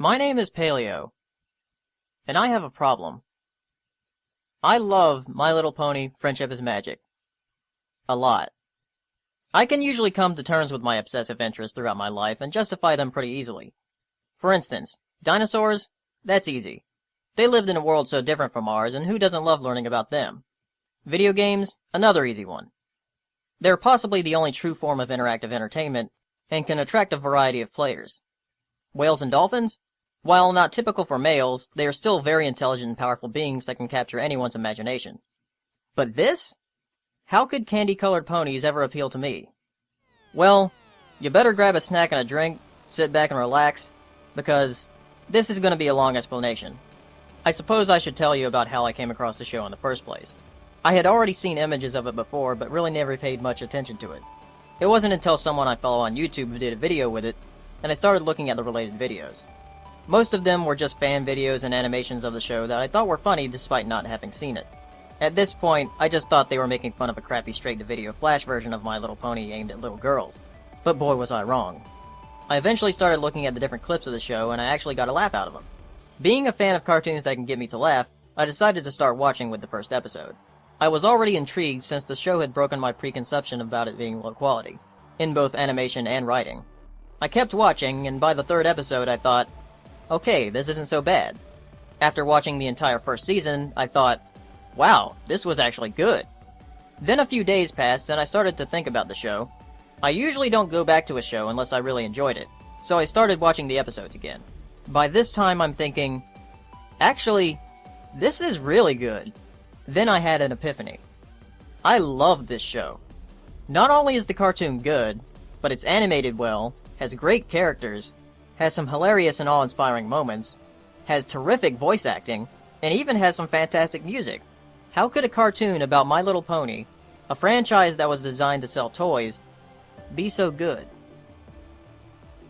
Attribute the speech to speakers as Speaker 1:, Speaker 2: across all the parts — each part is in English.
Speaker 1: My name is Paleo, and I have a problem. I love My Little Pony Friendship is Magic. A lot. I can usually come to terms with my obsessive interests throughout my life and justify them pretty easily. For instance, dinosaurs? That's easy. They lived in a world so different from ours, and who doesn't love learning about them? Video games? Another easy one. They're possibly the only true form of interactive entertainment, and can attract a variety of players. Whales and dolphins? While not typical for males, they are still very intelligent and powerful beings that can capture anyone's imagination. But this? How could candy-colored ponies ever appeal to me? Well, you better grab a snack and a drink, sit back and relax, because this is going to be a long explanation. I suppose I should tell you about how I came across the show in the first place. I had already seen images of it before, but really never paid much attention to it. It wasn't until someone I follow on YouTube did a video with it, and I started looking at the related videos. Most of them were just fan videos and animations of the show that I thought were funny despite not having seen it. At this point, I just thought they were making fun of a crappy straight-to-video Flash version of My Little Pony aimed at little girls. But boy was I wrong. I eventually started looking at the different clips of the show, and I actually got a laugh out of them. Being a fan of cartoons that can get me to laugh, I decided to start watching with the first episode. I was already intrigued since the show had broken my preconception about it being low quality, in both animation and writing. I kept watching, and by the third episode I thought, okay, this isn't so bad. After watching the entire first season, I thought, wow, this was actually good. Then a few days passed and I started to think about the show. I usually don't go back to a show unless I really enjoyed it, so I started watching the episodes again. By this time I'm thinking, actually, this is really good. Then I had an epiphany. I love this show. Not only is the cartoon good, but it's animated well, has great characters, has some hilarious and awe-inspiring moments, has terrific voice acting, and even has some fantastic music. How could a cartoon about My Little Pony, a franchise that was designed to sell toys, be so good?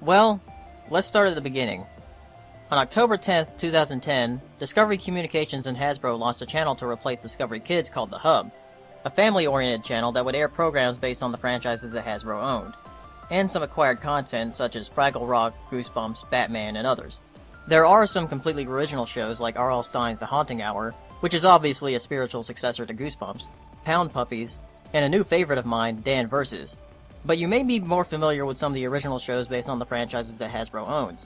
Speaker 1: Well, let's start at the beginning. On October 10th, 2010, Discovery Communications and Hasbro launched a channel to replace Discovery Kids called The Hub, a family-oriented channel that would air programs based on the franchises that Hasbro owned, and some acquired content such as Fraggle Rock, Goosebumps, Batman, and others. There are some completely original shows like R.L. Stine's The Haunting Hour, which is obviously a spiritual successor to Goosebumps, Pound Puppies, and a new favorite of mine, Dan Vs. But you may be more familiar with some of the original shows based on the franchises that Hasbro owns.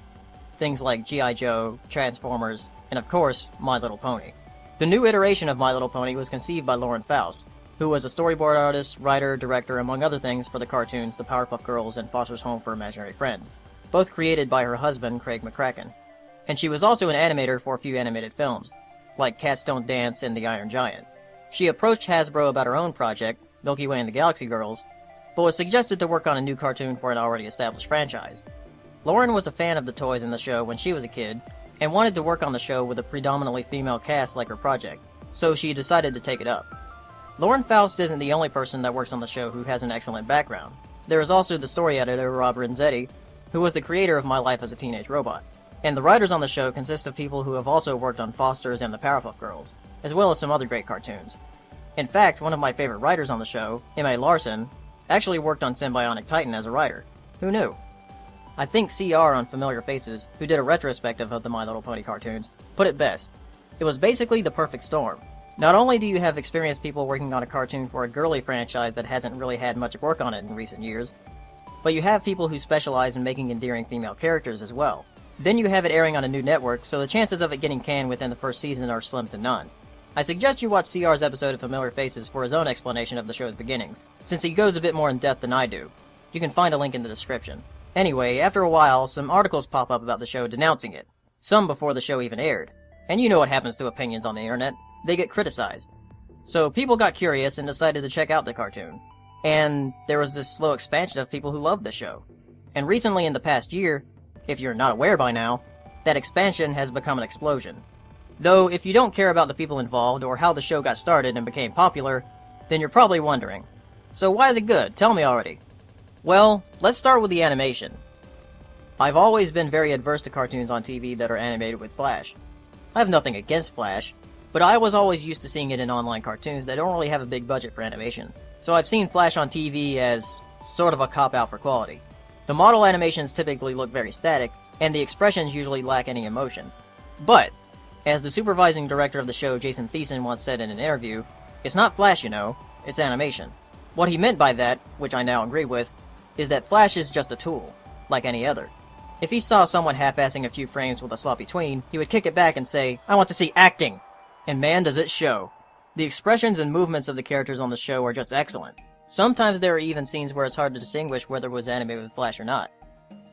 Speaker 1: Things like G.I. Joe, Transformers, and of course, My Little Pony. The new iteration of My Little Pony was conceived by Lauren Faust, who was a storyboard artist, writer, director, among other things for the cartoons The Powerpuff Girls and Foster's Home for Imaginary Friends, both created by her husband, Craig McCracken. And she was also an animator for a few animated films, like Cats Don't Dance and The Iron Giant. She approached Hasbro about her own project, Milky Way and the Galaxy Girls, but was suggested to work on a new cartoon for an already established franchise. Lauren was a fan of the toys in the show when she was a kid, and wanted to work on the show with a predominantly female cast like her project, so she decided to take it up. Lauren Faust isn't the only person that works on the show who has an excellent background. There is also the story editor Rob Renzetti, who was the creator of My Life as a Teenage Robot. And the writers on the show consist of people who have also worked on Foster's and the Powerpuff Girls, as well as some other great cartoons. In fact, one of my favorite writers on the show, M.A. Larson, actually worked on Symbionic Titan as a writer. Who knew? I think CR on Familiar Faces, who did a retrospective of the My Little Pony cartoons, put it best. It was basically the perfect storm. Not only do you have experienced people working on a cartoon for a girly franchise that hasn't really had much work on it in recent years, but you have people who specialize in making endearing female characters as well. Then you have it airing on a new network, so the chances of it getting canned within the first season are slim to none. I suggest you watch CR's episode of Familiar Faces for his own explanation of the show's beginnings, since he goes a bit more in depth than I do. You can find a link in the description. Anyway, after a while, some articles pop up about the show denouncing it, some before the show even aired. And you know what happens to opinions on the internet. They get criticized. So people got curious and decided to check out the cartoon. And there was this slow expansion of people who loved the show. And recently in the past year, if you're not aware by now, that expansion has become an explosion. Though, if you don't care about the people involved or how the show got started and became popular, then you're probably wondering, so why is it good? Tell me already. Well, let's start with the animation. I've always been very adverse to cartoons on TV that are animated with Flash. I have nothing against Flash, but I was always used to seeing it in online cartoons that don't really have a big budget for animation, so I've seen Flash on TV as sort of a cop-out for quality. The model animations typically look very static, and the expressions usually lack any emotion. But, as the supervising director of the show Jason Thiessen once said in an interview, it's not Flash, you know, it's animation. What he meant by that, which I now agree with, is that Flash is just a tool, like any other. If he saw someone half-assing a few frames with a sloppy tween, he would kick it back and say, "I want to see acting!" And man, does it show. The expressions and movements of the characters on the show are just excellent. Sometimes there are even scenes where it's hard to distinguish whether it was animated with Flash or not.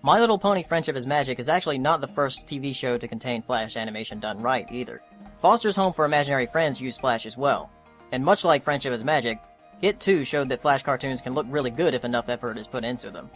Speaker 1: My Little Pony Friendship is Magic is actually not the first TV show to contain Flash animation done right, either. Foster's Home for Imaginary Friends used Flash as well. And much like Friendship is Magic, it too showed that Flash cartoons can look really good if enough effort is put into them.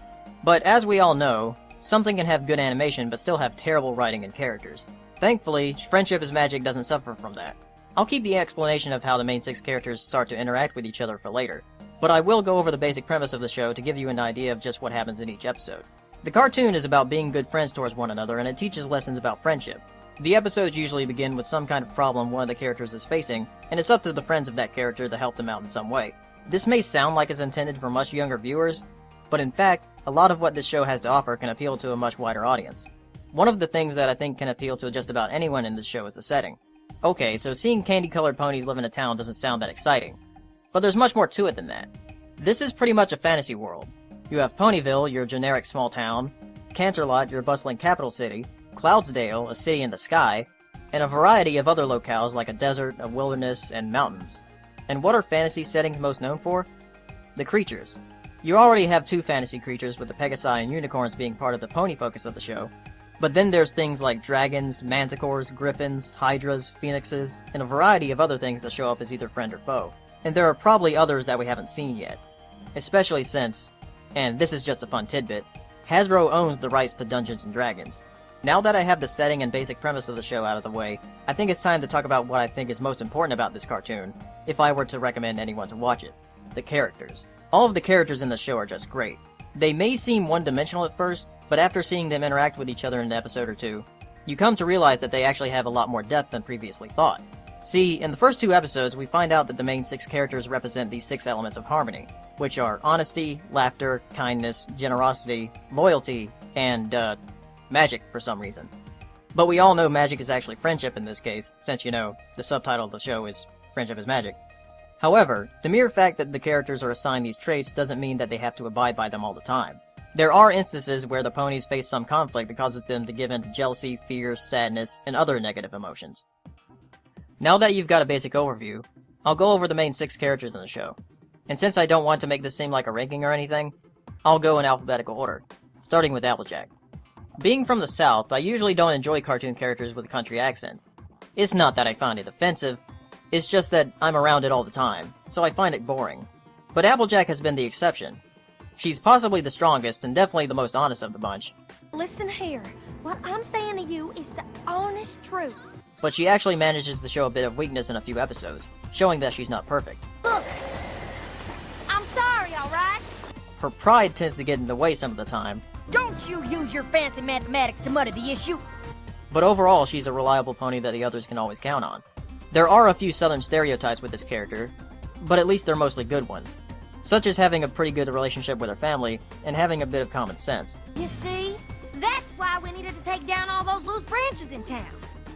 Speaker 1: But as we all know, something can have good animation but still have terrible writing and characters. Thankfully, Friendship is Magic doesn't suffer from that. I'll keep the explanation of how the main 6 characters start to interact with each other for later, but I will go over the basic premise of the show to give you an idea of just what happens in each episode. The cartoon is about being good friends towards one another, and it teaches lessons about friendship. The episodes usually begin with some kind of problem one of the characters is facing, and it's up to the friends of that character to help them out in some way. This may sound like it's intended for much younger viewers, but in fact, a lot of what this show has to offer can appeal to a much wider audience. One of the things that I think can appeal to just about anyone in this show is the setting. Okay, so seeing candy-colored ponies live in a town doesn't sound that exciting, but there's much more to it than that. This is pretty much a fantasy world. You have Ponyville, your generic small town, Canterlot, your bustling capital city, Cloudsdale, a city in the sky, and a variety of other locales like a desert, a wilderness, and mountains. And what are fantasy settings most known for? The creatures. You already have 2 fantasy creatures with the Pegasi and unicorns being part of the pony focus of the show, but then there's things like dragons, manticores, griffins, hydras, phoenixes, and a variety of other things that show up as either friend or foe. And there are probably others that we haven't seen yet. Especially since, and this is just a fun tidbit, Hasbro owns the rights to Dungeons & Dragons. Now that I have the setting and basic premise of the show out of the way, I think it's time to talk about what I think is most important about this cartoon, if I were to recommend anyone to watch it. The characters. All of the characters in the show are just great. They may seem one-dimensional at first, but after seeing them interact with each other in an episode or 2, you come to realize that they actually have a lot more depth than previously thought. See, in the first 2 episodes, we find out that the main 6 characters represent these 6 elements of harmony, which are honesty, laughter, kindness, generosity, loyalty, and, magic for some reason. But we all know magic is actually friendship in this case, since, you know, the subtitle of the show is Friendship is Magic. However, the mere fact that the characters are assigned these traits doesn't mean that they have to abide by them all the time. There are instances where the ponies face some conflict that causes them to give in to jealousy, fear, sadness, and other negative emotions. Now that you've got a basic overview, I'll go over the main 6 characters in the show. And since I don't want to make this seem like a ranking or anything, I'll go in alphabetical order, starting with Applejack. Being from the South, I usually don't enjoy cartoon characters with country accents. It's not that I find it offensive, it's just that I'm around it all the time, so I find it boring. But Applejack has been the exception. She's possibly the strongest and definitely the most honest of the bunch.
Speaker 2: Listen here, what I'm saying to you is the honest truth.
Speaker 1: But she actually manages to show a bit of weakness in a few episodes, showing that she's not perfect.
Speaker 2: Look, I'm sorry, alright?
Speaker 1: Her pride tends to get in the way some of the time.
Speaker 2: Don't you use your fancy mathematics to muddy the issue.
Speaker 1: But overall, she's a reliable pony that the others can always count on. There are a few southern stereotypes with this character, but at least they're mostly good ones, such as having a pretty good relationship with her family and having a bit of common sense.
Speaker 2: You see? That's why we needed to take down all those loose branches in town.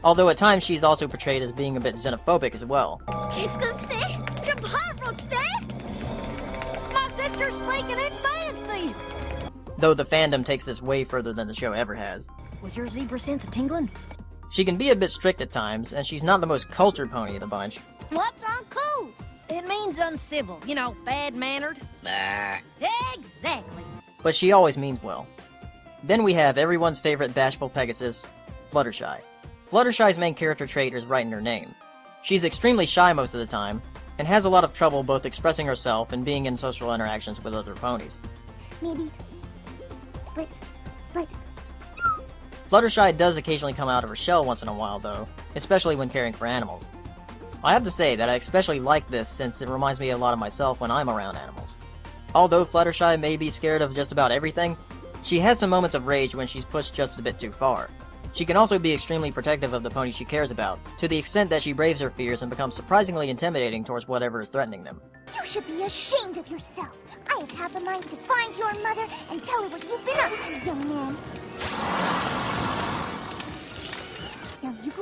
Speaker 1: Although at times she's also portrayed as being a bit xenophobic as well.
Speaker 2: Qu'est-ce que c'est? Je parle français? My sister's speaking it fancy!
Speaker 1: Though the fandom takes this way further than the show ever has.
Speaker 2: Was your zebra sense a tingling?
Speaker 1: She can be a bit strict at times, and she's not the most cultured pony of the bunch.
Speaker 2: What's uncool? It means uncivil, you know, bad-mannered. Exactly.
Speaker 1: But she always means well. Then we have everyone's favorite bashful Pegasus, Fluttershy. Fluttershy's main character trait is right in her name. She's extremely shy most of the time, and has a lot of trouble both expressing herself and being in social interactions with other ponies.
Speaker 3: Maybe. But...
Speaker 1: Fluttershy does occasionally come out of her shell once in a while, though, especially when caring for animals. I have to say that I especially like this since it reminds me a lot of myself when I'm around animals. Although Fluttershy may be scared of just about everything, she has some moments of rage when she's pushed just a bit too far. She can also be extremely protective of the pony she cares about, to the extent that she braves her fears and becomes surprisingly intimidating towards whatever is threatening them.
Speaker 3: You should be ashamed of yourself. I have half a mind to find your mother and tell her what you've been up to, young man.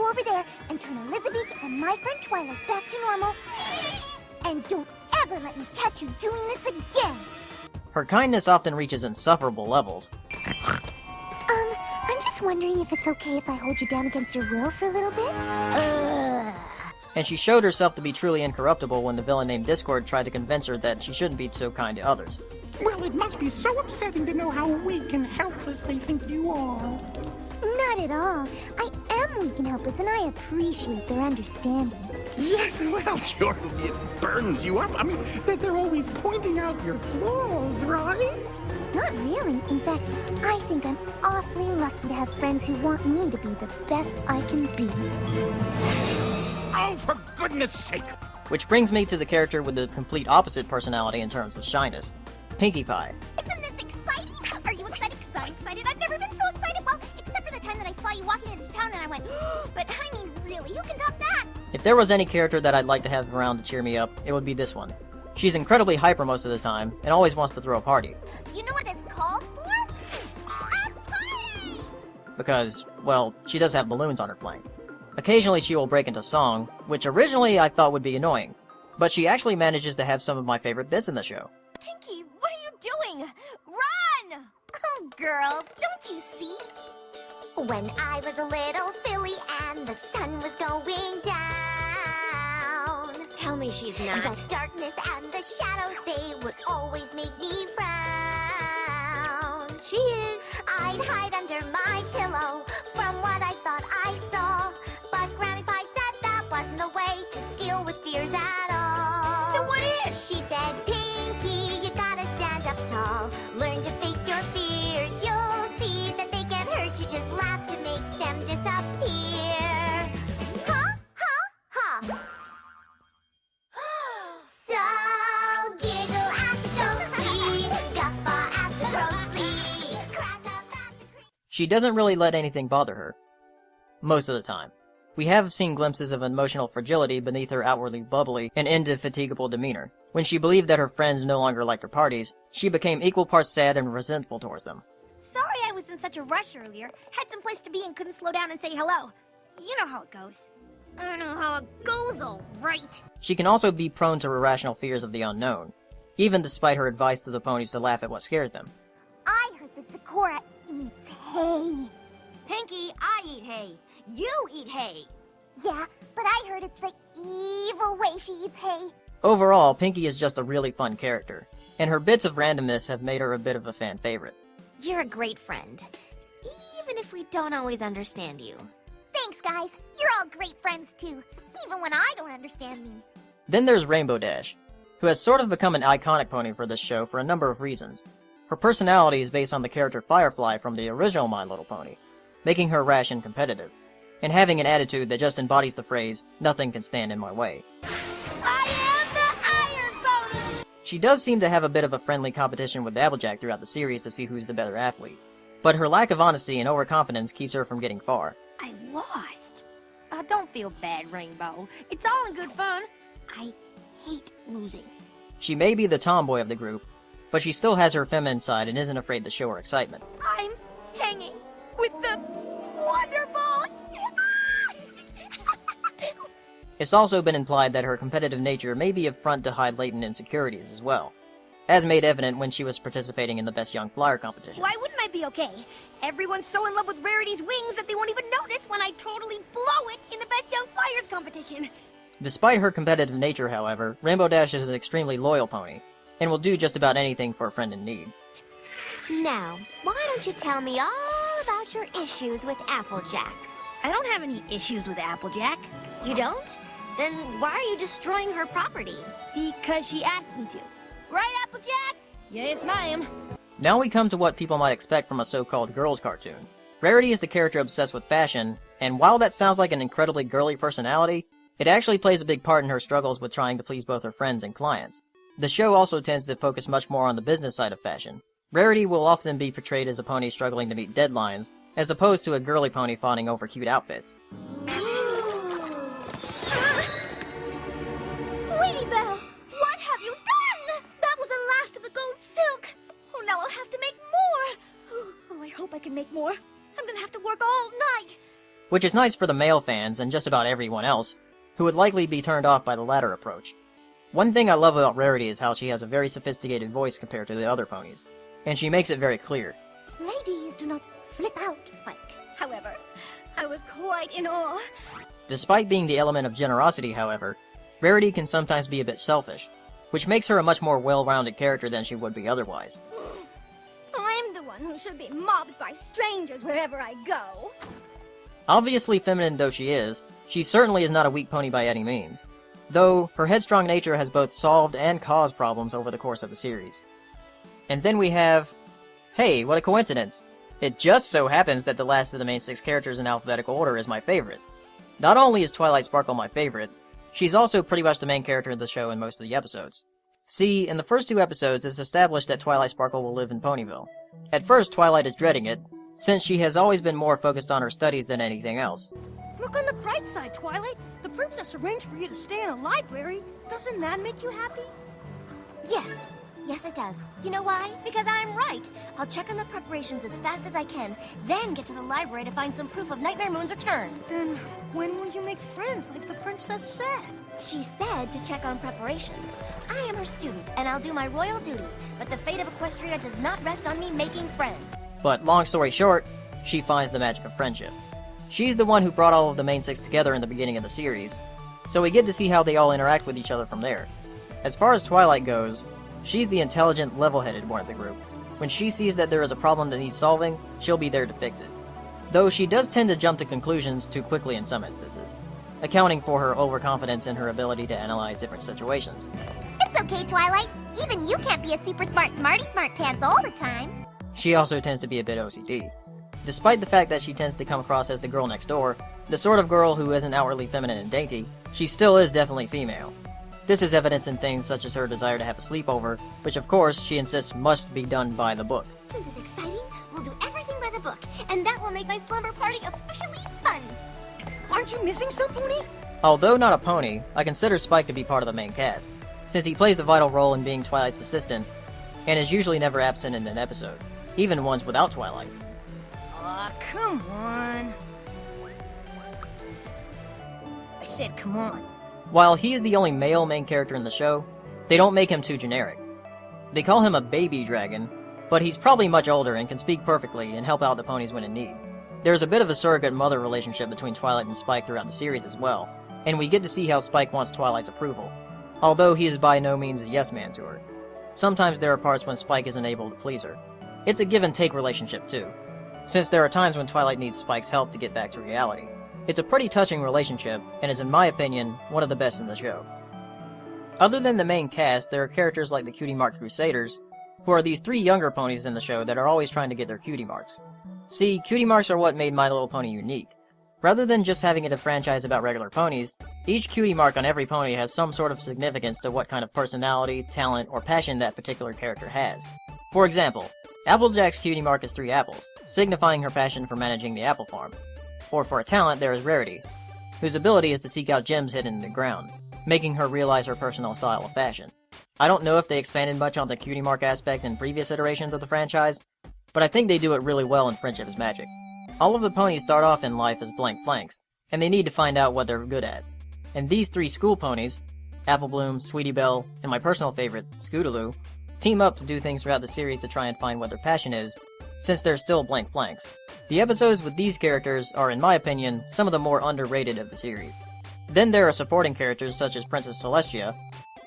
Speaker 3: go over there and turn Elizabeth and my friend Twilight back to normal. And don't ever let me catch you doing this again.
Speaker 1: Her kindness often reaches insufferable levels.
Speaker 3: I'm just wondering if it's okay if I hold you down against your will for a little bit?
Speaker 1: And she showed herself to be truly incorruptible when the villain named Discord tried to convince her that she shouldn't be so kind to others.
Speaker 4: Well, it must be so upsetting to know how weak and helpless they think you are.
Speaker 3: Not at all. I am weak and helpless, and I appreciate their understanding.
Speaker 4: Yes, well, sure, it burns you up. I mean, they're always pointing out your flaws, right?
Speaker 3: Not really. In fact, I think I'm awfully lucky to have friends who want me to be the best I can be.
Speaker 4: Oh, for goodness sake!
Speaker 1: Which brings me to the character with the complete opposite personality in terms of shyness, Pinkie Pie.
Speaker 2: Isn't this exciting? Are you excited? Because I'm excited. I've never been so excited. Well, except for the time that I saw you walking into town and I went, but I mean, really, who can top that?
Speaker 1: If there was any character that I'd like to have around to cheer me up, it would be this one. She's incredibly hyper most of the time, and always wants to throw a party.
Speaker 2: You know what this calls for? A party!
Speaker 1: Because, well, she does have balloons on her flank. Occasionally she will break into song, which originally I thought would be annoying, but she actually manages to have some of my favorite bits in the show.
Speaker 2: Pinkie, what are you doing? Run! Oh, girls, don't you see? When I was a little filly and the sun was going down.
Speaker 5: Tell me she's not.
Speaker 2: The darkness and the shadows, they would always make me frown.
Speaker 5: She is.
Speaker 2: I'd hide under my pillow from what I thought I saw. But Grammy Pie said that wasn't the way to deal with fears at all.
Speaker 5: Then what is?
Speaker 2: She said, Pinkie, you gotta stand up tall. Learn to face your fears. You'll see that they can't hurt you. Just laugh to make them disappear. Ha, ha, ha. So giggle at the ghostly, guffaw at the grossly, crack up at the creep.
Speaker 1: She doesn't really let anything bother her. Most of the time. We have seen glimpses of emotional fragility beneath her outwardly bubbly and indefatigable demeanor. When she believed that her friends no longer liked her parties, she became equal parts sad and resentful towards them.
Speaker 2: Sorry I was in such a rush earlier. Had some place to be and couldn't slow down and say hello. You know how it goes. I know how it goes, all right.
Speaker 1: She can also be prone to irrational fears of the unknown, even despite her advice to the ponies to laugh at what scares them.
Speaker 3: I heard that Zecora eats hay.
Speaker 2: Pinkie, I eat hay. You eat hay.
Speaker 3: Yeah, but I heard it's the evil way she eats hay.
Speaker 1: Overall, Pinkie is just a really fun character, and her bits of randomness have made her a bit of a fan favorite.
Speaker 5: You're a great friend. Even if we don't always understand you.
Speaker 3: Thanks, guys. You're all great friends, too. Even when I don't understand these.
Speaker 1: Then there's Rainbow Dash, who has sort of become an iconic pony for this show for a number of reasons. Her personality is based on the character Firefly from the original My Little Pony, making her rash and competitive, and having an attitude that just embodies the phrase, "Nothing can stand in my way."
Speaker 2: I am the Iron Pony!
Speaker 1: She does seem to have a bit of a friendly competition with Applejack throughout the series to see who's the better athlete, but her lack of honesty and overconfidence keeps her from getting far.
Speaker 6: I lost. Don't feel bad, Rainbow. It's all in good fun. I hate losing.
Speaker 1: She may be the tomboy of the group, but she still has her feminine side and isn't afraid to show her excitement.
Speaker 6: I'm hanging with the Wonderbolts!
Speaker 1: It's also been implied that her competitive nature may be a front to hide latent insecurities as well, as made evident when she was participating in the Best Young Flyer competition.
Speaker 6: Why wouldn't I be okay? Everyone's so in love with Rarity's wings that they won't even notice when I totally blow it in the Best Young Flyers competition.
Speaker 1: Despite her competitive nature, however, Rainbow Dash is an extremely loyal pony, and will do just about anything for a friend in need.
Speaker 5: Now, why don't you tell me all about your issues with Applejack?
Speaker 6: I don't have any issues with Applejack.
Speaker 5: You don't? Then why are you destroying her property?
Speaker 6: Because she asked me to. Right, Applejack? Yes, ma'am.
Speaker 1: Now we come to what people might expect from a so-called girls' cartoon. Rarity is the character obsessed with fashion, and while that sounds like an incredibly girly personality, it actually plays a big part in her struggles with trying to please both her friends and clients. The show also tends to focus much more on the business side of fashion. Rarity will often be portrayed as a pony struggling to meet deadlines, as opposed to a girly pony fawning over cute outfits.
Speaker 2: Sweetie Belle, what have you done? That was the last of the gold silk. Oh, now I'll have to make more. Oh, I hope I can make more. I'm gonna have to work all night.
Speaker 1: which is nice for the male fans and just about everyone else, who would likely be turned off by the latter approach. One thing I love about Rarity is how she has a very sophisticated voice compared to the other ponies, and she makes it very clear.
Speaker 3: Ladies, do not flip out, Spike.
Speaker 6: However, I was quite in awe.
Speaker 1: Despite being the element of generosity, however, Rarity can sometimes be a bit selfish, which makes her a much more well-rounded character than she would be otherwise.
Speaker 6: I'm the one who should be mobbed by strangers wherever I go.
Speaker 1: Obviously feminine though she is, she certainly is not a weak pony by any means, though her headstrong nature has both solved and caused problems over the course of the series. And then we have... Hey, what a coincidence! It just so happens that the last of the main 6 characters in alphabetical order is my favorite. Not only is Twilight Sparkle my favorite, she's also pretty much the main character of the show in most of the episodes. See, in the first 2 episodes it's established that Twilight Sparkle will live in Ponyville. At first, Twilight is dreading it, since she has always been more focused on her studies than anything else.
Speaker 6: Look on the bright side, Twilight. The princess arranged for you to stay in a library. Doesn't that make you happy?
Speaker 5: Yes. Yes, it does. You know why? Because I'm right. I'll check on the preparations as fast as I can, then get to the library to find some proof of Nightmare Moon's return.
Speaker 6: Then when will you make friends like the princess said?
Speaker 5: She said to check on preparations. I am her student, and I'll do my royal duty, but the fate of Equestria does not rest on me making friends.
Speaker 1: But long story short, she finds the magic of friendship. She's the one who brought all of the main 6 together in the beginning of the series, so we get to see how they all interact with each other from there. As far as Twilight goes, she's the intelligent, level-headed one of the group. When she sees that there is a problem that needs solving, she'll be there to fix it. Though she does tend to jump to conclusions too quickly in some instances, accounting for her overconfidence in her ability to analyze different situations.
Speaker 3: It's okay, Twilight. Even you can't be a super smart smarty smart pants all the time.
Speaker 1: She also tends to be a bit OCD. Despite the fact that she tends to come across as the girl next door, the sort of girl who isn't outwardly feminine and dainty, she still is definitely female. This is evidence in things such as her desire to have a sleepover, which of course she insists must be done by the book.
Speaker 5: Isn't this exciting? We'll do everything by the book, and that will make my slumber party officially fun.
Speaker 6: Aren't you missing some, Pony?
Speaker 1: Although not a pony, I consider Spike to be part of the main cast, since he plays the vital role in being Twilight's assistant, and is usually never absent in an episode, even ones without Twilight.
Speaker 6: Aw, come on. I said come on.
Speaker 1: While he is the only male main character in the show, they don't make him too generic. They call him a baby dragon, but he's probably much older and can speak perfectly and help out the ponies when in need. There's a bit of a surrogate-mother relationship between Twilight and Spike throughout the series as well, and we get to see how Spike wants Twilight's approval, although he is by no means a yes-man to her. Sometimes there are parts when Spike isn't able to please her. It's a give-and-take relationship too, since there are times when Twilight needs Spike's help to get back to reality. It's a pretty touching relationship, and is in my opinion, one of the best in the show. Other than the main cast, there are characters like the Cutie Mark Crusaders, who are these 3 younger ponies in the show that are always trying to get their cutie marks. See, cutie marks are what made My Little Pony unique. Rather than just having it a franchise about regular ponies, each cutie mark on every pony has some sort of significance to what kind of personality, talent, or passion that particular character has. For example, Applejack's cutie mark is 3 apples, signifying her passion for managing the apple farm. Or for a talent, there is Rarity, whose ability is to seek out gems hidden in the ground, making her realize her personal style of fashion. I don't know if they expanded much on the cutie mark aspect in previous iterations of the franchise, but I think they do it really well in Friendship is Magic. All of the ponies start off in life as blank flanks, and they need to find out what they're good at. And these 3 school ponies, Apple Bloom, Sweetie Belle, and my personal favorite, Scootaloo, team up to do things throughout the series to try and find what their passion is, since they're still blank flanks. The episodes with these characters are, in my opinion, some of the more underrated of the series. Then there are supporting characters such as Princess Celestia,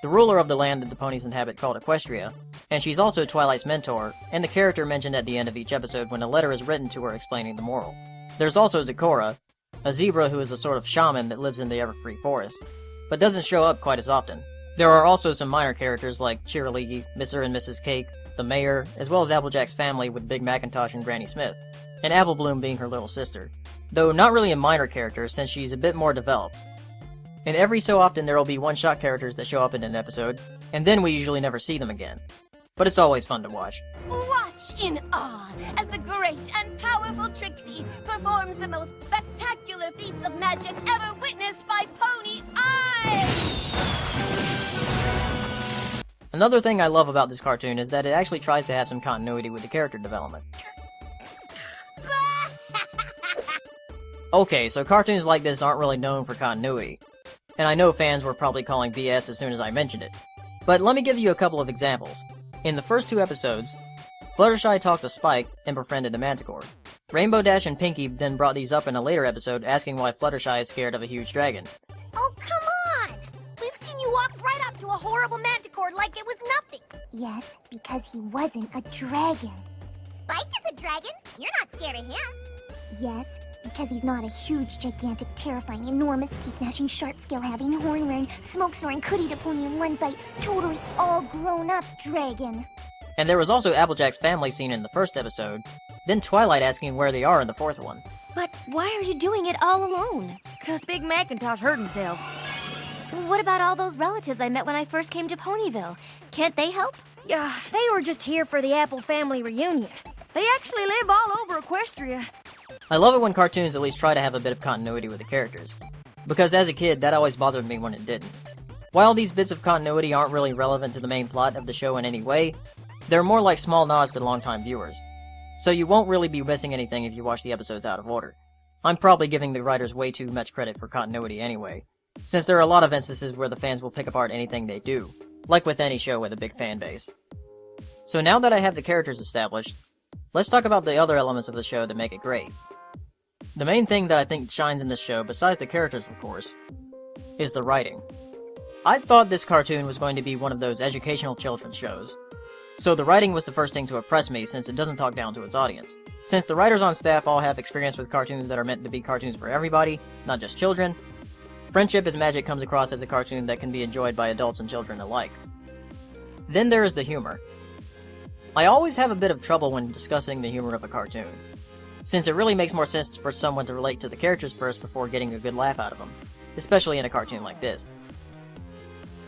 Speaker 1: the ruler of the land that the ponies inhabit called Equestria, and she's also Twilight's mentor, and the character mentioned at the end of each episode when a letter is written to her explaining the moral. There's also Zecora, a zebra who is a sort of shaman that lives in the Everfree Forest, but doesn't show up quite as often. There are also some minor characters like Cheerilee, Mr. and Mrs. Cake, the mayor, as well as Applejack's family with Big Macintosh and Granny Smith, and Apple Bloom being her little sister, though not really a minor character since she's a bit more developed. And every so often there will be one-shot characters that show up in an episode, and then we usually never see them again. But it's always fun to watch.
Speaker 7: Watch in awe as the great and powerful Trixie performs the most spectacular feats of magic ever witnessed by pony eyes!
Speaker 1: Another thing I love about this cartoon is that it actually tries to have some continuity with the character development. Okay, so cartoons like this aren't really known for continuity, and I know fans were probably calling BS as soon as I mentioned it. But let me give you a couple of examples. In the first 2 episodes, Fluttershy talked to Spike and befriended the Manticore. Rainbow Dash and Pinkie then brought these up in a later episode asking why Fluttershy is scared of a huge dragon.
Speaker 6: Oh, come on! We've seen you walk right up to a horrible manticore like it was nothing.
Speaker 3: Yes, because he wasn't a dragon.
Speaker 2: Spike is a dragon. You're not scared of him.
Speaker 3: Yes, because he's not a huge, gigantic, terrifying, enormous, teeth-gnashing, sharp-scale having, horn-wearing, smoke-snoring, could-eat a pony in one bite, totally all-grown-up dragon.
Speaker 1: And there was also Applejack's family scene in the first episode, then Twilight asking where they are in the 4th one.
Speaker 5: But why are you doing it all alone?
Speaker 6: 'Cause Big Macintosh hurt himself.
Speaker 5: What about all those relatives I met when I first came to Ponyville? Can't they help?
Speaker 6: Yeah, they were just here for the Apple family reunion. They actually live all over Equestria.
Speaker 1: I love it when cartoons at least try to have a bit of continuity with the characters, because as a kid that always bothered me when it didn't. While these bits of continuity aren't really relevant to the main plot of the show in any way, they're more like small nods to longtime viewers. So you won't really be missing anything if you watch the episodes out of order. I'm probably giving the writers way too much credit for continuity anyway, since there are a lot of instances where the fans will pick apart anything they do, like with any show with a big fan base. So now that I have the characters established, let's talk about the other elements of the show that make it great. The main thing that I think shines in this show, besides the characters of course, is the writing. I thought this cartoon was going to be one of those educational children's shows, so the writing was the first thing to impress me since it doesn't talk down to its audience. Since the writers on staff all have experience with cartoons that are meant to be cartoons for everybody, not just children, Friendship is Magic comes across as a cartoon that can be enjoyed by adults and children alike. Then there is the humor. I always have a bit of trouble when discussing the humor of a cartoon, since it really makes more sense for someone to relate to the characters first before getting a good laugh out of them, especially in a cartoon like this.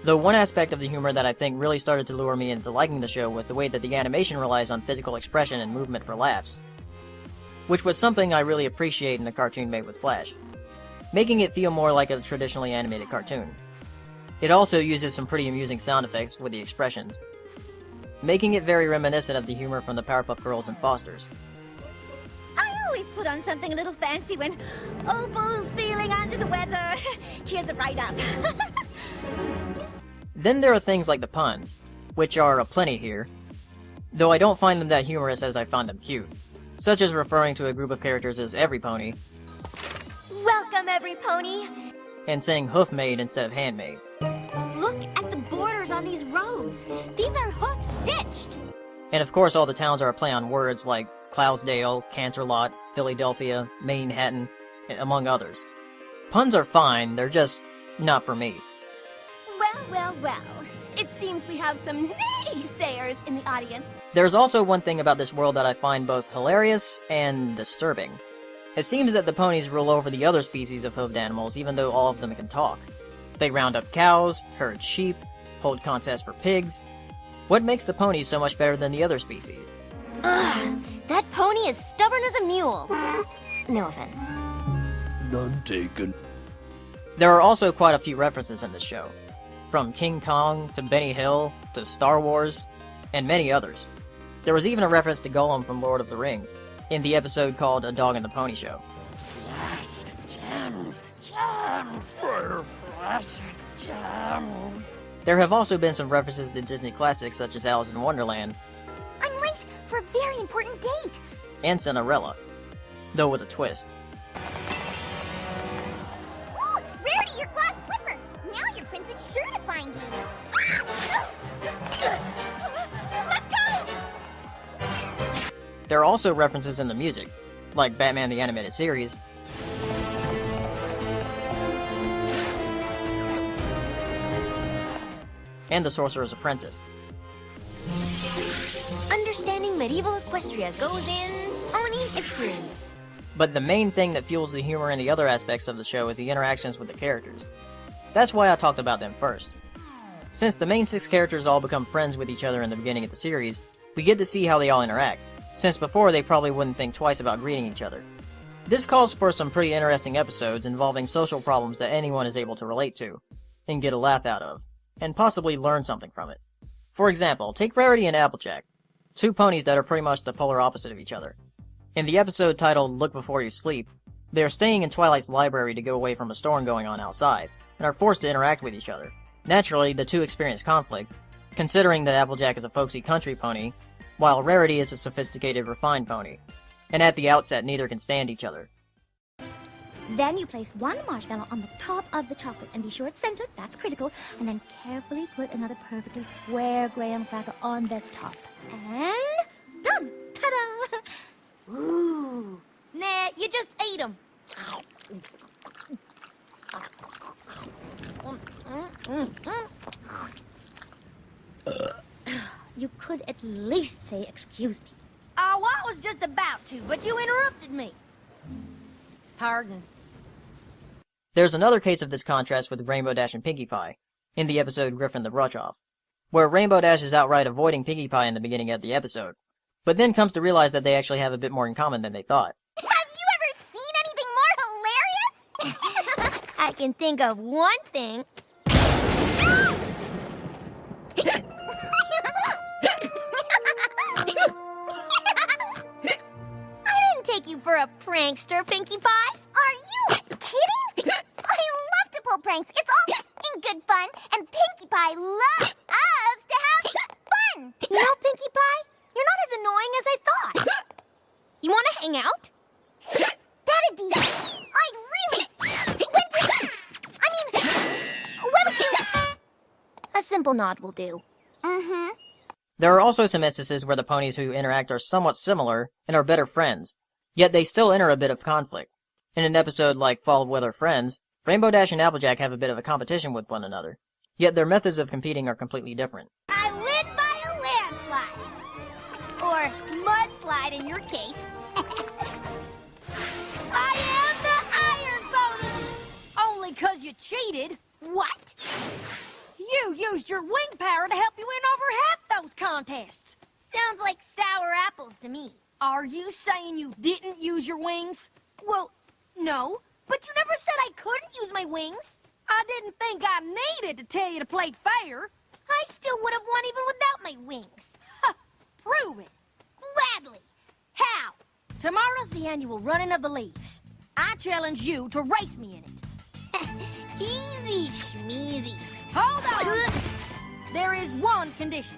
Speaker 1: Though one aspect of the humor that I think really started to lure me into liking the show was the way that the animation relies on physical expression and movement for laughs, which was something I really appreciate in a cartoon made with Flash, making it feel more like a traditionally animated cartoon. It also uses some pretty amusing sound effects with the expressions, making it very reminiscent of the humor from the Powerpuff Girls and Fosters.
Speaker 6: I always put on something a little fancy when Opal's feeling under the weather. Cheers it right up.
Speaker 1: Then there are things like the puns, which are aplenty here, though I don't find them that humorous as I find them cute, such as referring to a group of characters as every pony,
Speaker 5: Welcome, every pony!
Speaker 1: and saying hoof-made instead of handmade.
Speaker 5: Look at the borders on these robes. These are hoof-stitched.
Speaker 1: And of course all the towns are a play on words like Cloudsdale, Canterlot, Philadelphia, Manhattan, among others. Puns are fine, they're just not for me.
Speaker 7: Well. It seems we have some naysayers in the audience.
Speaker 1: There's also one thing about this world that I find both hilarious and disturbing. It seems that the ponies rule over the other species of hoofed animals even though all of them can talk. They round up cows, herd sheep, hold contests for pigs. What makes the ponies so much better than the other species?
Speaker 5: Ugh, that pony is stubborn as a mule. No offense.
Speaker 8: None taken.
Speaker 1: There are also quite a few references in this show, from King Kong to Benny Hill to Star Wars, and many others. There was even a reference to Gollum from Lord of the Rings, in the episode called A Dog and the Pony Show.
Speaker 8: Yes, gems, precious gems.
Speaker 1: There have also been some references to Disney classics such as Alice in Wonderland
Speaker 3: I'm late for a very important date.
Speaker 1: and Cinderella, though with a twist.
Speaker 2: Ooh, Rarity, your glass slipper. Now your prince is sure to find you. Let's go!
Speaker 1: There are also references in the music, like Batman the Animated Series, and The Sorcerer's Apprentice.
Speaker 5: Understanding medieval Equestria goes in Pony history.
Speaker 1: But the main thing that fuels the humor in the other aspects of the show is the interactions with the characters. That's why I talked about them first. Since the main 6 characters all become friends with each other in the beginning of the series, we get to see how they all interact, since before they probably wouldn't think twice about greeting each other. This calls for some pretty interesting episodes involving social problems that anyone is able to relate to, and get a laugh out of, and possibly learn something from it. For example, take Rarity and Applejack, 2 ponies that are pretty much the polar opposite of each other. In the episode titled Look Before You Sleep, They are staying in Twilight's library to go away from a storm going on outside, and are forced to interact with each other. Naturally, the two experience conflict, considering that Applejack is a folksy country pony, while Rarity is a sophisticated, refined pony. And at the outset, neither can stand each other.
Speaker 5: Then you place one marshmallow on the top of the chocolate, and be sure it's centered, that's critical, and then carefully put another perfectly square graham cracker on the top. And done! Ta-da!
Speaker 6: Ooh. Nah, you just ate them.
Speaker 5: You could at least say, excuse me.
Speaker 6: Oh, I was just about to, but you interrupted me. Pardon.
Speaker 1: There's another case of this contrast with Rainbow Dash and Pinkie Pie, in the episode Griffin the Brush-Off, where Rainbow Dash is outright avoiding Pinkie Pie in the beginning of the episode, but then comes to realize that they actually have a bit more in common than they thought.
Speaker 2: Have you ever seen anything more hilarious?
Speaker 6: I can think of one thing.
Speaker 2: I didn't take you for a prankster, Pinkie Pie. Are you kidding? I love to pull pranks. It's all in good fun, and Pinkie Pie loves to have fun.
Speaker 6: You know, Pinkie Pie, you're not as annoying as I thought. You want to hang out?
Speaker 2: That'd be... I'd really... When would you...
Speaker 6: A simple nod will do.
Speaker 2: Mm-hmm.
Speaker 1: There are also some instances where the ponies who interact are somewhat similar and are better friends, yet they still enter a bit of conflict. In an episode like Fall Weather Friends, Rainbow Dash and Applejack have a bit of a competition with one another, yet their methods of competing are completely different.
Speaker 2: I win by a landslide. Or mudslide in your case.
Speaker 6: I am the Iron Pony! Only 'cause you cheated.
Speaker 2: What?
Speaker 6: You used your wing power to help you win over half those contests.
Speaker 2: Sounds like sour apples to me.
Speaker 6: Are you saying you didn't use your wings? Well, no, but you never said I couldn't use my wings. I didn't think I needed to tell you to play fair.
Speaker 2: I still would have won even without my wings.
Speaker 6: Ha! Prove it.
Speaker 2: Gladly. How?
Speaker 6: Tomorrow's the annual running of the leaves. I challenge you to race me in it.
Speaker 2: Easy schmeezy.
Speaker 6: Hold on! There is one condition.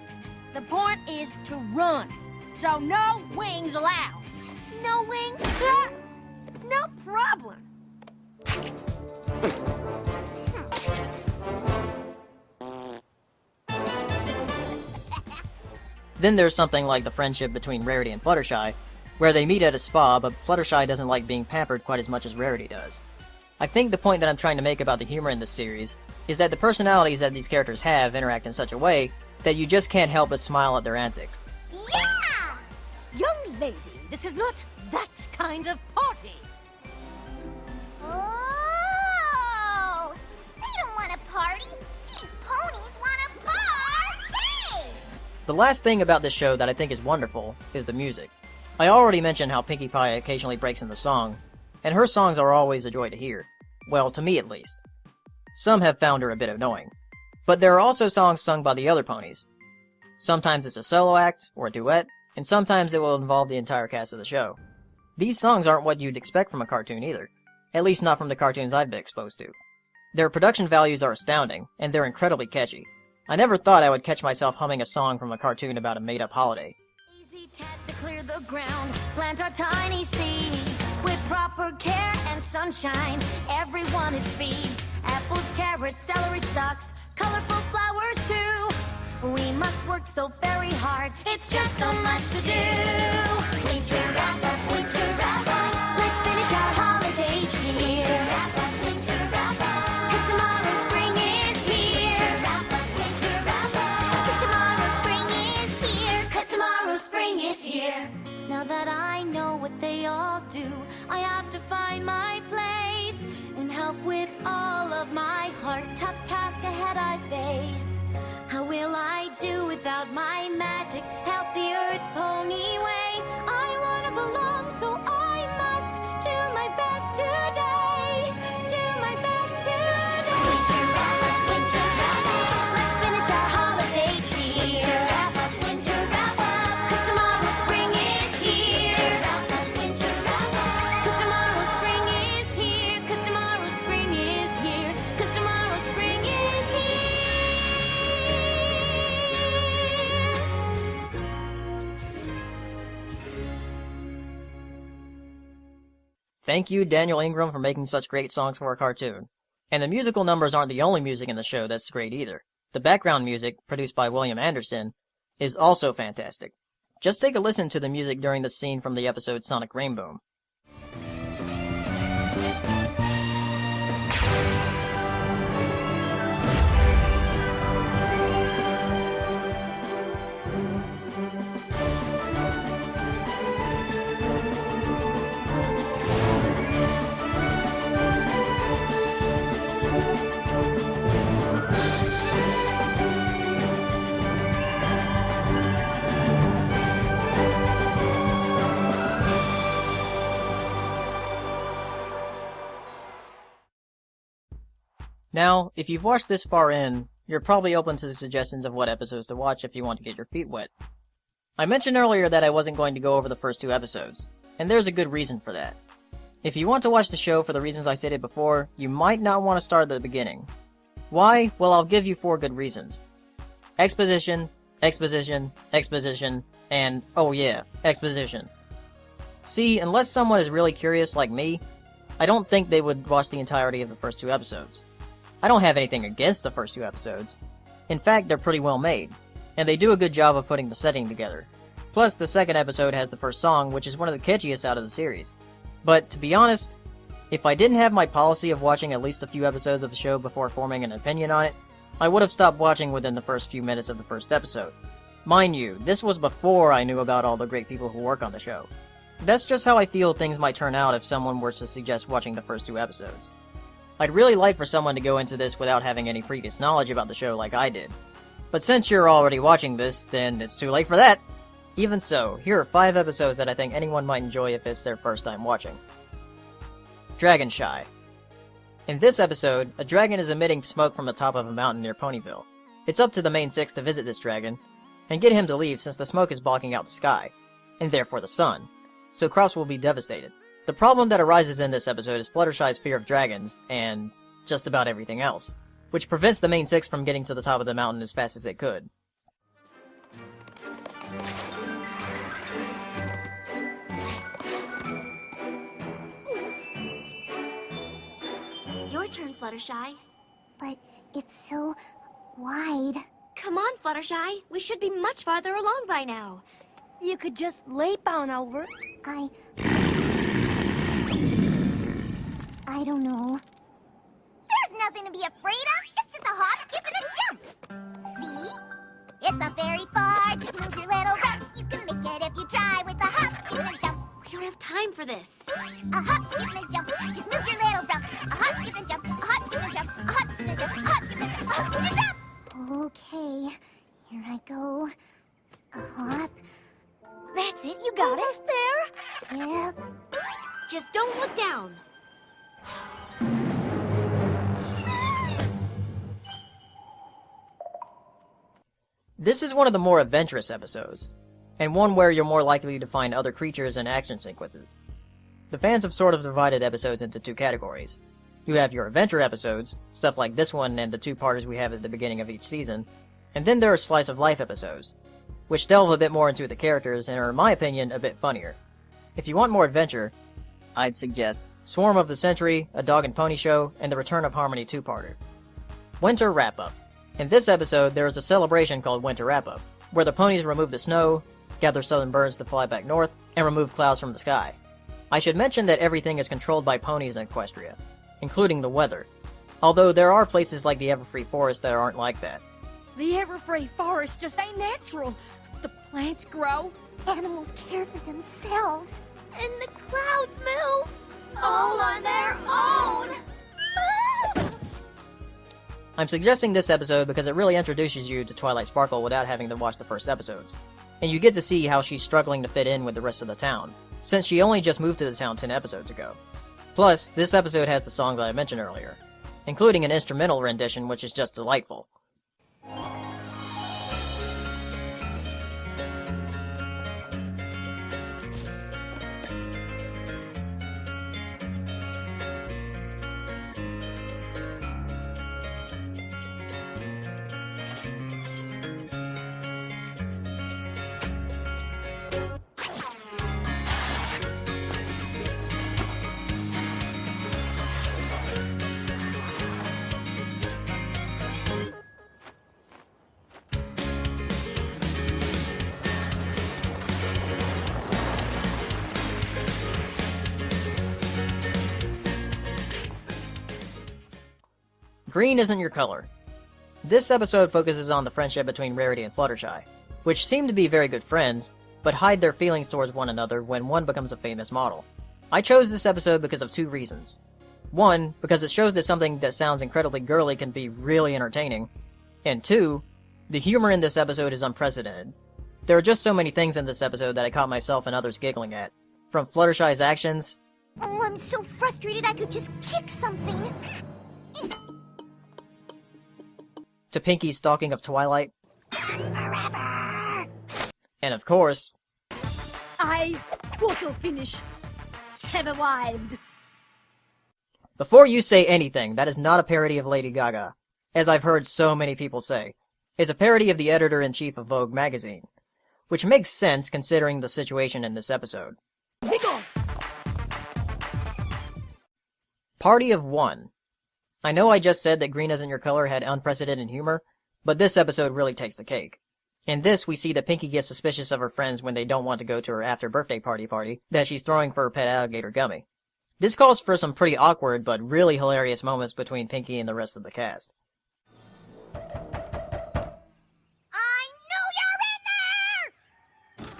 Speaker 6: The point is to run. So no wings allowed.
Speaker 2: No wings?
Speaker 6: No problem.
Speaker 1: Then there's something like the friendship between Rarity and Fluttershy, where they meet at a spa, but Fluttershy doesn't like being pampered quite as much as Rarity does. I think the point that I'm trying to make about the humor in this series is that the personalities that these characters have interact in such a way that you just can't help but smile at their antics.
Speaker 2: Yeah!
Speaker 7: Young lady, this is not that kind of party.
Speaker 2: Oh! They don't want a party. These ponies want a party!
Speaker 1: The last thing about this show that I think is wonderful is the music. I already mentioned how Pinkie Pie occasionally breaks into song, and her songs are always a joy to hear. Well, to me at least. Some have found her a bit annoying. But there are also songs sung by the other ponies. Sometimes it's a solo act, or a duet, and sometimes it will involve the entire cast of the show. These songs aren't what you'd expect from a cartoon either. At least not from the cartoons I've been exposed to. Their production values are astounding, and they're incredibly catchy. I never thought I would catch myself humming a song from a cartoon about a made-up holiday.
Speaker 6: Easy task to clear the ground, plant our tiny seeds with proper care and sunshine. Everyone it feeds, apples, carrots, celery stalks, colorful flowers too. We must work so very hard, it's just so much to do.
Speaker 2: Winter wrap up, winter wrap up.
Speaker 6: Let's finish our holiday cheer.
Speaker 2: Winter wrap up, winter wrap up.
Speaker 6: 'Cause tomorrow spring is here.
Speaker 2: Winter wrap up, winter wrap up.
Speaker 6: 'Cause tomorrow spring is here.
Speaker 2: 'Cause tomorrow spring is here.
Speaker 5: Now that I know what they all do, I have to find my place and help with all of my heart. Tough task ahead I face. How will I do without my magic? Help the earth pony way. I wanna belong, so I must do my best today. Do my best today.
Speaker 2: Winter wrap up, winter wrap up.
Speaker 6: Let's finish our holiday cheer.
Speaker 2: Winter wrap up, winter wrap up.
Speaker 6: 'Cause tomorrow spring is here.
Speaker 2: Winter wrap up, winter wrap up.
Speaker 6: 'Cause tomorrow spring is
Speaker 1: Thank you, Daniel Ingram, for making such great songs for a cartoon. And the musical numbers aren't the only music in the show that's great either. The background music, produced by William Anderson, is also fantastic. Just take a listen to the music during the scene from the episode Sonic Rainbow. Now, if you've watched this far in, you're probably open to the suggestions of what episodes to watch if you want to get your feet wet. I mentioned earlier that I wasn't going to go over the first 2 episodes, and there's a good reason for that. If you want to watch the show for the reasons I stated before, you might not want to start at the beginning. Why? Well, I'll give you 4 good reasons. Exposition, exposition, exposition, and, oh yeah, exposition. See, unless someone is really curious like me, I don't think they would watch the entirety of the first 2 episodes. I don't have anything against the first 2 episodes. In fact, they're pretty well made, and they do a good job of putting the setting together. Plus, the second episode has the first song, which is one of the catchiest out of the series. But, to be honest, if I didn't have my policy of watching at least a few episodes of the show before forming an opinion on it, I would have stopped watching within the first few minutes of the first episode. Mind you, this was before I knew about all the great people who work on the show. That's just how I feel things might turn out if someone were to suggest watching the first 2 episodes. I'd really like for someone to go into this without having any previous knowledge about the show like I did. But since you're already watching this, then it's too late for that! Even so, here are 5 episodes that I think anyone might enjoy if it's their first time watching. Dragon Shy. In this episode, a dragon is emitting smoke from the top of a mountain near Ponyville. It's up to the main 6 to visit this dragon, and get him to leave since the smoke is blocking out the sky, and therefore the sun, so crops will be devastated. The problem that arises in this episode is Fluttershy's fear of dragons, and just about everything else, which prevents the main 6 from getting to the top of the mountain as fast as they could.
Speaker 5: Your turn, Fluttershy.
Speaker 3: But it's so wide.
Speaker 5: Come on, Fluttershy. We should be much farther along by now.
Speaker 7: You could just leap on over.
Speaker 3: I don't know.
Speaker 2: There's nothing to be afraid of. It's just a hop, skip, and a jump. See? It's not very far. Just move your little rump. You can make it if you try with a hop, skip, and a jump.
Speaker 5: We don't have time for this.
Speaker 2: A hop, skip, and a jump. Just move your little rump. A hop, skip, and jump. A hop, skip, and jump. A hop, skip, and jump. A hop, skip, and jump. A hop, skip, and jump.
Speaker 3: Okay, here I go. A hop,
Speaker 5: That's it. You got
Speaker 7: Almost
Speaker 5: it.
Speaker 7: there.
Speaker 3: skip.
Speaker 5: Just don't look down.
Speaker 1: This is one of the more adventurous episodes, and one where you're more likely to find other creatures and action sequences. The fans have sort of divided episodes into 2 categories. You have your adventure episodes, stuff like this one and the 2-parters we have at the beginning of each season, and then there are slice of life episodes, which delve a bit more into the characters and are, in my opinion, a bit funnier. If you want more adventure, I'd suggest Swarm of the Century, A Dog and Pony Show, and The Return of Harmony 2-parter. Winter Wrap-Up. In this episode, there is a celebration called Winter Wrap-Up, where the ponies remove the snow, gather southern birds to fly back north, and remove clouds from the sky. I should mention that everything is controlled by ponies in Equestria, including the weather, although there are places like the Everfree Forest that aren't like that.
Speaker 7: The Everfree Forest just ain't natural. The plants grow,
Speaker 3: Animals care for themselves.
Speaker 7: and the clouds move. All on their own.
Speaker 1: I'm suggesting this episode because it really introduces you to Twilight Sparkle without having to watch the first episodes, and you get to see how she's struggling to fit in with the rest of the town, since she only just moved to the town 10 episodes ago. Plus, this episode has the song that I mentioned earlier, including an instrumental rendition which is just delightful. Green Isn't Your Color. This episode focuses on the friendship between Rarity and Fluttershy, which seem to be very good friends, but hide their feelings towards one another when one becomes a famous model. I chose this episode because of two reasons. One, because it shows that something that sounds incredibly girly can be really entertaining. And two, the humor in this episode is unprecedented. There are just so many things in this episode that I caught myself and others giggling at. From Fluttershy's actions...
Speaker 3: Oh, I'm so frustrated I could just kick something.
Speaker 1: to Pinky's stalking of Twilight.
Speaker 3: Forever!
Speaker 1: And of course...
Speaker 7: I photo finish. Have arrived.
Speaker 1: Before you say anything, that is not a parody of Lady Gaga, as I've heard so many people say. It's a parody of the editor-in-chief of Vogue magazine, which makes sense considering the situation in this episode.
Speaker 7: Vigor!
Speaker 1: Party of One. I know I just said that Green Isn't Your Color had unprecedented humor, but this episode really takes the cake. In this, we see that Pinky gets suspicious of her friends when they don't want to go to her after-birthday party that she's throwing for her pet alligator Gummy. This calls for some pretty awkward but really hilarious moments between Pinky and the rest of the cast.
Speaker 3: I know you're in there!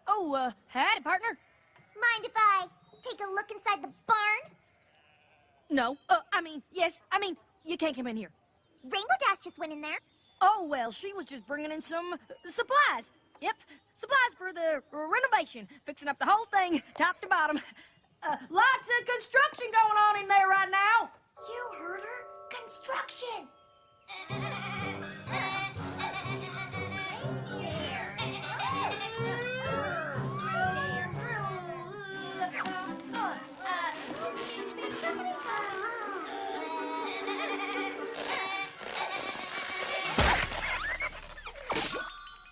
Speaker 7: Oh, howdy, partner.
Speaker 3: Mind if I take a look inside the barn?
Speaker 7: No, yes, you can't come in here.
Speaker 3: Rainbow Dash just went in there.
Speaker 7: Oh, well, she was just bringing in some supplies. Yep, supplies for the renovation. Fixing up the whole thing, top to bottom. Lots of construction going on in there right now.
Speaker 3: You heard her? Construction!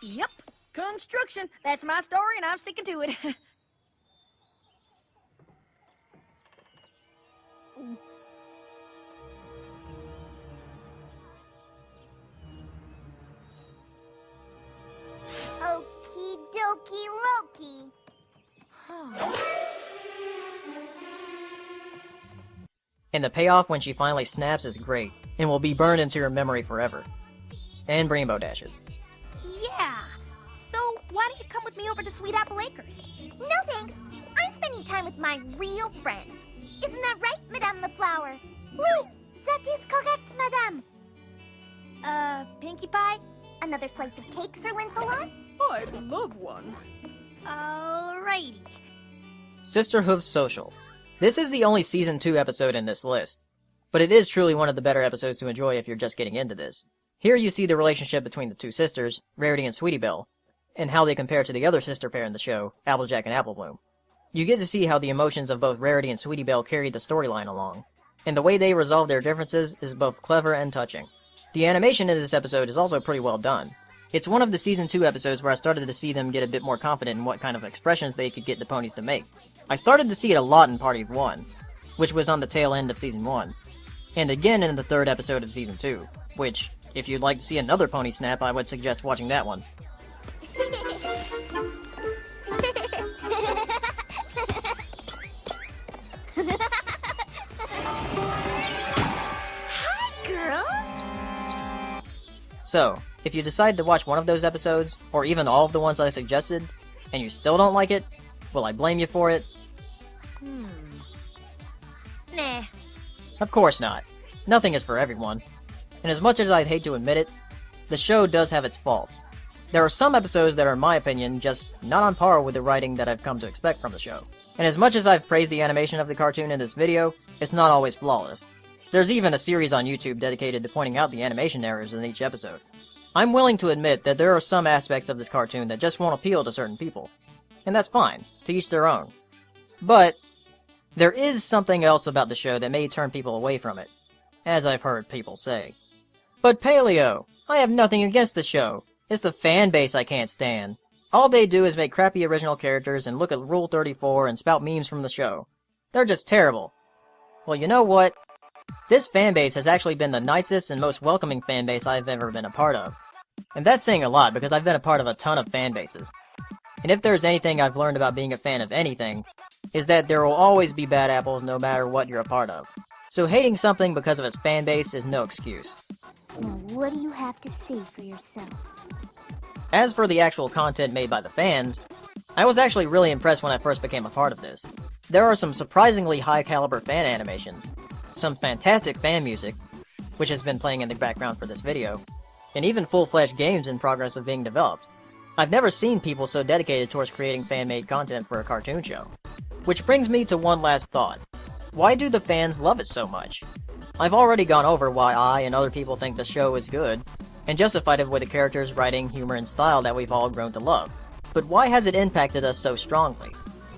Speaker 7: Yep, construction. That's my story, and I'm sticking to it.
Speaker 3: Okie dokie Loki.
Speaker 1: And the payoff when she finally snaps is great, and will be burned into your memory forever. And Rainbow Dashes.
Speaker 3: Yeah. So, why don't you come with me over to Sweet Apple Acres? No thanks. I'm spending time with my real friends. Isn't that right, Madame the Flower? Oui, that is correct, Madame. Pinkie Pie? Another slice of cake, Sir Lancelot?
Speaker 8: I'd love one.
Speaker 3: Alrighty.
Speaker 1: Sister Hooves Social. This is the only Season 2 episode in this list, but it is truly one of the better episodes to enjoy if you're just getting into this. Here you see the relationship between the two sisters, Rarity and Sweetie Belle, and how they compare to the other sister pair in the show, Applejack and Applebloom. You get to see how the emotions of both Rarity and Sweetie Belle carried the storyline along, and the way they resolve their differences is both clever and touching. The animation in this episode is also pretty well done. It's one of the Season 2 episodes where I started to see them get a bit more confident in what kind of expressions they could get the ponies to make. I started to see it a lot in Party of One, which was on the tail end of Season 1, and again in the third episode of Season 2, which, if you'd like to see another pony snap, I would suggest watching that one.
Speaker 3: Hi, girls!
Speaker 1: So, if you decide to watch one of those episodes, or even all of the ones I suggested, and you still don't like it, will I blame you for it?
Speaker 3: Nah.
Speaker 1: Of course not. Nothing is for everyone. And as much as I'd hate to admit it, the show does have its faults. There are some episodes that are, in my opinion, just not on par with the writing that I've come to expect from the show. And as much as I've praised the animation of the cartoon in this video, it's not always flawless. There's even a series on YouTube dedicated to pointing out the animation errors in each episode. I'm willing to admit that there are some aspects of this cartoon that just won't appeal to certain people. And that's fine, to each their own. But there is something else about the show that may turn people away from it, as I've heard people say. But Paleo, I have nothing against the show. It's the fan base I can't stand. All they do is make crappy original characters and look at Rule 34 and spout memes from the show. They're just terrible. Well, you know what? This fan base has actually been the nicest and most welcoming fan base I've ever been a part of. And that's saying a lot because I've been a part of a ton of fan bases. And if there's anything I've learned about being a fan of anything, is that there will always be bad apples no matter what you're a part of. So hating something because of its fan base is no excuse.
Speaker 2: Now, what do you have to say for yourself?
Speaker 1: As for the actual content made by the fans, I was actually really impressed when I first became a part of this. There are some surprisingly high-caliber fan animations, some fantastic fan music, which has been playing in the background for this video, and even full-fledged games in progress of being developed. I've never seen people so dedicated towards creating fan-made content for a cartoon show. Which brings me to one last thought. Why do the fans love it so much? I've already gone over why I and other people think the show is good, and justified it with the characters, writing, humor, and style that we've all grown to love. But why has it impacted us so strongly?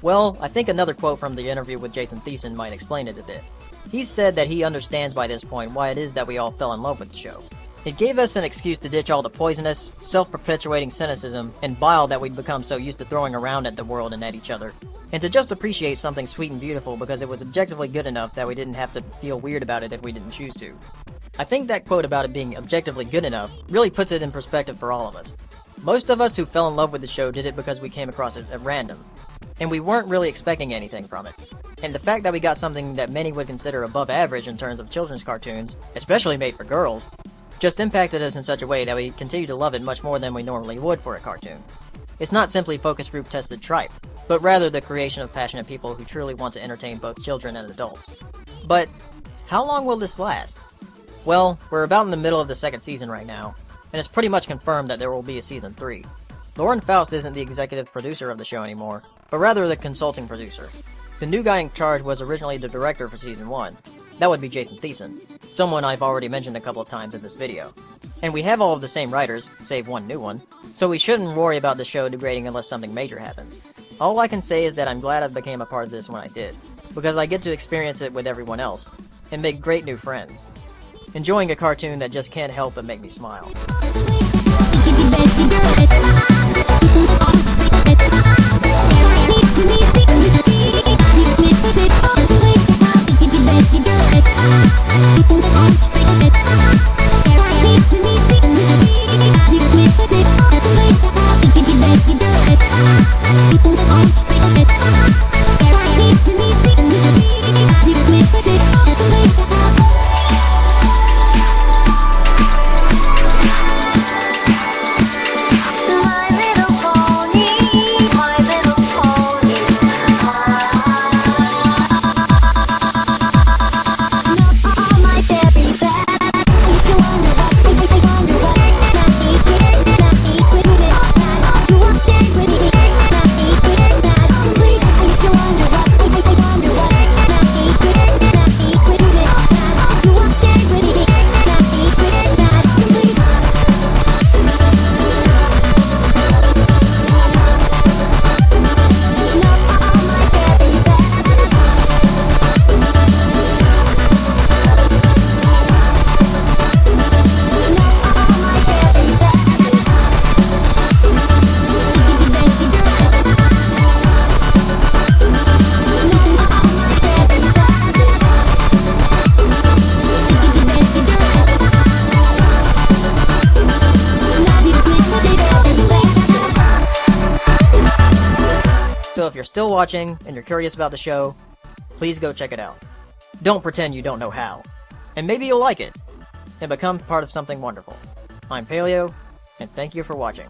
Speaker 1: Well, I think another quote from the interview with Jason Thiessen might explain it a bit. He said that he understands by this point why it is that we all fell in love with the show. It gave us an excuse to ditch all the poisonous, self-perpetuating cynicism and bile that we'd become so used to throwing around at the world and at each other, and to just appreciate something sweet and beautiful because it was objectively good enough that we didn't have to feel weird about it if we didn't choose to. I think that quote about it being objectively good enough really puts it in perspective for all of us. Most of us who fell in love with the show did it because we came across it at random, and we weren't really expecting anything from it. And the fact that we got something that many would consider above average in terms of children's cartoons, especially made for girls, just impacted us in such a way that we continue to love it much more than we normally would for a cartoon. It's not simply focus group tested tripe, but rather the creation of passionate people who truly want to entertain both children and adults. But how long will this last? Well, we're about in the middle of the second season right now, and it's pretty much confirmed that there will be a season 3. Lauren Faust isn't the executive producer of the show anymore, but rather the consulting producer. The new guy in charge was originally the director for season 1. That would be Jason Thiessen, someone I've already mentioned a couple of times in this video. And we have all of the same writers, save one new one, so we shouldn't worry about the show degrading unless something major happens. All I can say is that I'm glad I became a part of this when I did, because I get to experience it with everyone else, and make great new friends. Enjoying a cartoon that just can't help but make me smile. So if you're still watching and you're curious about the show, please go check it out. Don't pretend you don't know how. And maybe you'll like it, and become part of something wonderful. I'm Paleo, and thank you for watching.